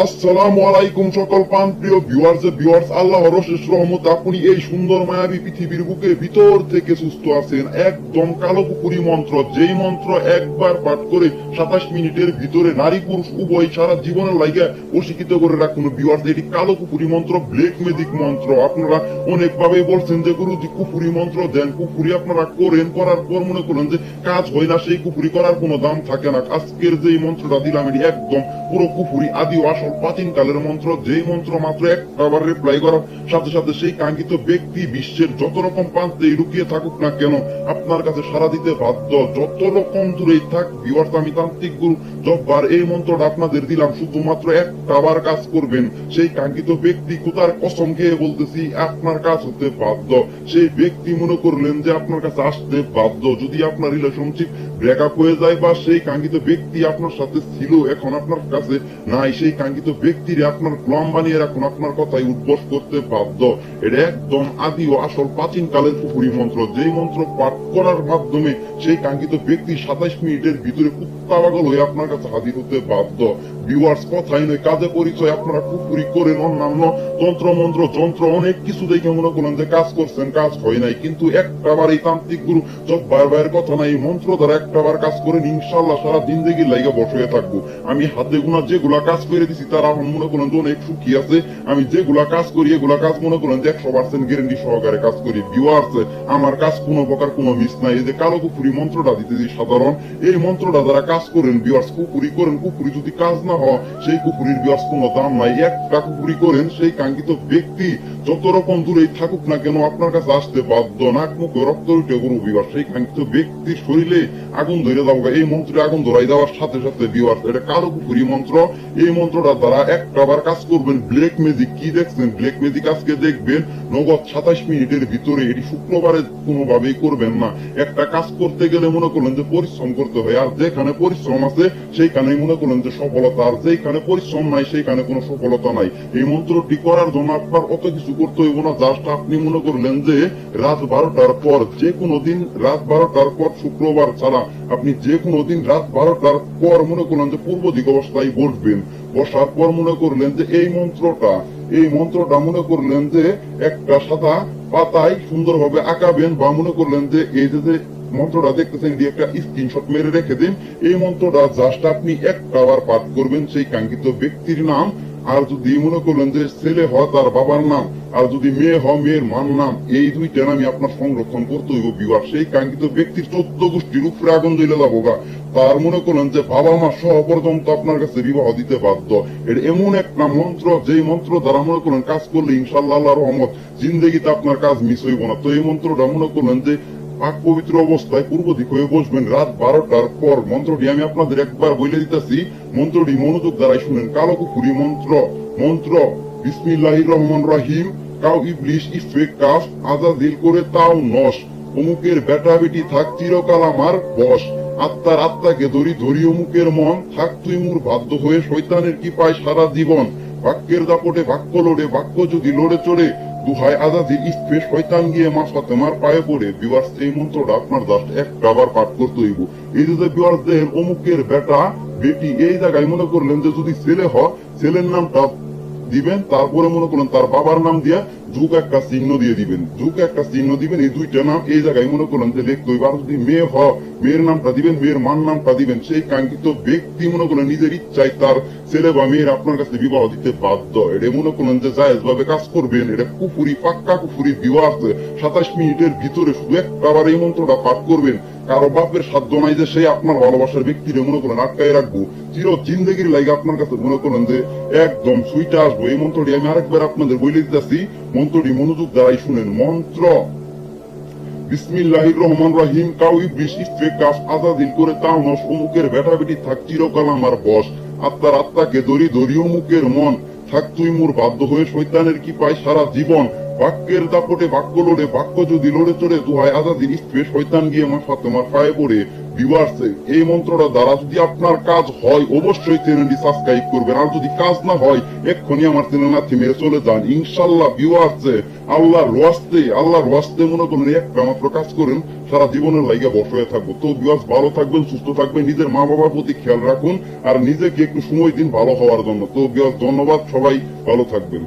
আসসালামু আলাইকুম সকল প্রিয় ভিউয়ার্স, আল্লাহর অশেষ রহমত আপনি এই সুন্দর মায়াবী পৃথিবীর বুকে ভিতর থেকে সুস্থ আছেন। একদম কালো কুকুরি মন্ত্র, যেই মন্ত্র একবার পাঠ করে 27 মিনিটের ভিতরে নারী পুরুষ উভয় সারা জীবনের লাইগা বশীকৃত করে রাখুন। ভিউয়ার্স, এটি কালো কুকুরি মন্ত্র, ব্ল্যাক ম্যাজিক মন্ত্র। আপনারা অনেকভাবে বলছেন যে গুরুজি কুফুরি মন্ত্র দেন, কুফুরি আপনারা করার পর মনে করেন যে কাজ হয় না, সেই কুফুরি করার কোনো দাম থাকে না। আজকের যে মন্ত্রটা দিলাম এটি একদম পুরো কুফুরি আদি আসল প্রাচীন কালের মন্ত্র, যেই মন্ত্র মাত্র একবার রিপ্লাই করার সাথে সাথে সেই কাঙ্ক্ষিত ব্যক্তি বিশ্বের যত রকম প্রান্তে লুকিয়ে থাকুক না কেন আপনার কাছে সাড়া দিতে বাধ্য, যত রকম দূরেই থাক। ভিউয়ার্স, আমি তান্ত্রিক গুরু জব্বার এই মন্ত্রটা আপনাদের দিলাম, শুধুমাত্র একবার কাজ করবেন। সেই কাঙ্ক্ষিত ব্যক্তি কোথার কসম খেয়ে বলতেছি আপনার কাজ হতে বাধ্য। সেই ব্যক্তি মনে করলেন যে আপনার কাছে আসতে বাধ্য। যদি আপনার রিলেশনশিপ ব্রেকআপ হয়ে যায় বা সেই কাঙ্ক্ষিত ব্যক্তি আপনার সাথে ছিল এখন আপনার কাছে নাই, সেই কাঙ্ক্ষিত ব্যক্তিরে আপনার গোলাম বানিয়ে রাখুন, আপনার কথাই উদ্বোস করতে বাধ্য। এটা একদম আদি ও আসল প্রাচীন কালের কুফুরি মন্ত্র, যেই মন্ত্র পাঠ করার মাধ্যমে সেই কাঙ্ক্ষিত ব্যক্তি 27 মিনিটের ভিতরে কুত্তা পাগল হয়ে আপনার কাছে হাজির হতে বাধ্য। ভিউয়ার্স, কথাই নয় কাজে পরিচয় আপনারা কুফুরি করেন, অন্যান্য তন্ত্র মন্ত্র যন্ত্র অনেক কিছু দেখে মনে করেন যে কাজ করছেন, কাজ হয় নাই। কিন্তু একটাবার এই তান্ত্রিক গুরু জব্বার ভাইয়ের কথা নাই, মন্ত্র দ্বারা একটাবার কাজ করেন, ইনশাল্লাহ সারা জিন্দেগি লাইগা বসে থাকবো। আমি হাতে গোনা যেগুলা কাজ করে দিছি তারা মনে করেন যে অনেক সুখী আছে। আমি যেগুলা কাজ করি এগুলা কাজ মনে করেন যে 100% গ্যারান্টি সহকারে কাজ করি। ভিউয়ার্স, আমার কাজ কোনো প্রকার কোনো মিস নাই। এই যে কালো কুফুরি মন্ত্রটা দিতেছি সাধারণ, এই মন্ত্রটা যারা কাজ করেন ভিউয়ার্স, কুফুরি করেন, কুফুরি যদি কাজ না হয় সেই কুফুরির ভিউয়ার্স কোনো দাম নাই। একটা কুফুরি করেন, সেই কাঙ্ক্ষিত ব্যক্তি যত রকম দূরেই থাকুক না কেন আপনার কাছে আসতে বাধ্য। নাক মুখে রক্ত উঠে গরু ভিউয়ার্স, সেই কাঙ্ক্ষিত ব্যক্তির শরীরে আগুন ধরে যাবো। এই মন্ত্রে আগুন ধরাই দেওয়ার সাথে সাথে ভিউয়ার্স, এটা কালো কুফুরি মন্ত্র। এই মন্ত্রটা দ্বারা একটাবার কাজ করবেন। ব্ল্যাক ম্যাজিক কি দেখছেন? ব্ল্যাক ম্যাজিক আজকে দেখবেন নগদ 27 মিনিটের ভিতরে। এটি শুক্রবারে কোনোভাবেই করবেন না। একটা কাজ করতে গেলে মনে করলেন যে পরিশ্রম করতে হয়, আর যেখানে পরিশ্রম আছে সেইখানেই মনে করলেন যে সফলতা, আর যেখানে পরিশ্রম নাই সেইখানে কোনো সফলতা নাই। এই মন্ত্রটি করার জন্য আপনার অত কিছু করতে হইব না। জাস্ট আপনি মনে করলেন যে রাত 12টার পর, যে কোনো দিন রাত 12টার পর, শুক্রবার ছাড়া আপনি যে কোনো দিন রাত 12টার পর মনে করলেন যে পূর্ব দিক অবস্থায় বসবেন। বসার পর মনে করলেন যে এই মন্ত্রটা মনে করলেন যে একটা সাদা পাতায় সুন্দরভাবে আঁকাবেন, বা মনে করলেন যে এই যে মন্ত্রটা দেখতেছেন দিয়ে একটা স্ক্রিনশট মেরে রেখে দিন। এই মন্ত্রটা জাস্ট আপনি একটাবার পাঠ করবেন, সেই কাঙ্ক্ষিত ব্যক্তির নাম, আর যদি মনে করলেন যে ছেলে হয় তার বাবার নাম, আর যদি মেয়ে হয় মেয়ের মার নাম, এই দুইটা নামই আপনার সংরক্ষণ করতে হইব। বিবাহ সেই কাঙ্ক্ষিত ব্যক্তির 14 গোষ্ঠীর উপরে আগুন জ্বলে যাবো গা, তার মনে করলেন যে বাবা মা সহ পর্যন্ত আপনার কাছে বিবাহ দিতে বাধ্য। এটা এমন একটা মন্ত্র, যেই মন্ত্র দ্বারা মনে করলেন কাজ করলে ইনশাল্লাহ আল্লাহর রহমত জিন্দগিতে আপনার কাজ মিস হইব না। তো এই মন্ত্রটা মনে করলেন যে পাক পবিত্র অবস্থায় পূর্ব দিক হয়ে বসবেন রাত 12টার পর। মন্ত্রটি আমি আপনাদের একবার বলে দিতেছি, মন্ত্রটি মনোযোগ দ্বারাই শুনেন। কালো কুফুরি মন্ত্র বিসমিল্লাহির রহমানির রহিম। কাউ ইবলিশ ইফেক কাফ আজাদিল করে তাও নস, অমুকের বেটা বেটি থাক চিরকাল আমার বস। আত্মাকে ধরি অমুকের মন, থাক তুই মুর বাধ্য হয়ে শয়তানের কি পায় সারা জীবন। বাক্যের দাপটে বাক্য লড়ে, বাক্য যদি লড়ে চড়ে, দুহাই আজাদির ইফে শয়তান গিয়ে মা ফাতেমার পায়ে পড়ে। ভিউয়ার্স, এই মন্ত্রটা আপনার জাস্ট একবার পাঠ করতে হইব। এই যে ভিউয়ার্স দেখেন অমুকের বেটা বেটি, এই জায়গায় মনে করলেন যে যদি ছেলে হয় ছেলের নামটা দিবেন, তারপরে মনে করলেন তার বাবার নাম দিয়া যুগ একটা চিহ্ন দিয়ে দিবেন, এই দুইটা নাম এই জায়গায় মনে করলেন যে লিখতে হইবে। আর যদি মেয়ে হয় মেয়ের নামটা দিবেন, মেয়ের মার নামটা দিবেন। সেই কাঙ্ক্ষিত ব্যক্তি মনে করলেন নিজের ইচ্ছায় তার ছেলে বা মেয়ের আপনার কাছে বিবাহ দিতে বাধ্য। এটা মনে করলেন যে জায়েজ ভাবে কাজ করবেন। এটা কুফুরি, পাক্কা কুফুরি। ভিউয়ার্স, 27 মিনিটের ভিতরে শুধু একবার এই মন্ত্রটা পাঠ করবেন। কারো বাপের সাধ্য নাই যে সেই আপনার ভালোবাসার ব্যক্তিরে মনে করেন আটকায় রাখবো চির জিন্দগির লাগে আপনার কাছে মনে করেন যে একদম সুইটা আসবো। এই মন্ত্রটি আমি আরেকবার আপনাদের বলে দিতেছি, মন্ত্রটি মনোযোগ দ্বারাই শুনেন। মন্ত্র বিসমিল্লাহির রহমানির রহিম। কাউ ইবলিশ ইফে কাফ আজাদিল করে তাও নস, অমুকের বেটা বেটি থাক চিরকাল আমার বস। আত্মাকে ধরি অমুকের মন, থাক তুই মোর বাধ্য হয়ে শয়তানের কি পায় সারা জীবন। বাক্যের দাপটে বাক্য লড়ে, বাক্য যদি লড়ে চড়ে দোহায় আজাদির স্ত্রী শয়তান গিয়ে আমার ফাতেমার পায়ে পড়ে। ভিউয়ার্স, এই মন্ত্রটা দ্বারা যদি আপনার কাজ হয় অবশ্যই চ্যানেলটি সাবস্ক্রাইব করবেন, আর যদি কাজ না হয় এক্ষুনি আমার চ্যানেল না থেমে চলে যান। ইনশাল্লাহ ভিউয়ার্স, আল্লাহর ওয়াস্তে মনে করেন একটা মাত্র কাজ করেন, সারা জীবনের লাইগা বসে হয়ে থাকবো। তো ভিউয়ার্স, ভালো থাকবেন, সুস্থ থাকবেন, নিজের মা বাবার প্রতি খেয়াল রাখুন, আর নিজেকে একটু সময় দিন ভালো হওয়ার জন্য। তো ভিউয়ার্স, ধন্যবাদ, সবাই ভালো থাকবেন।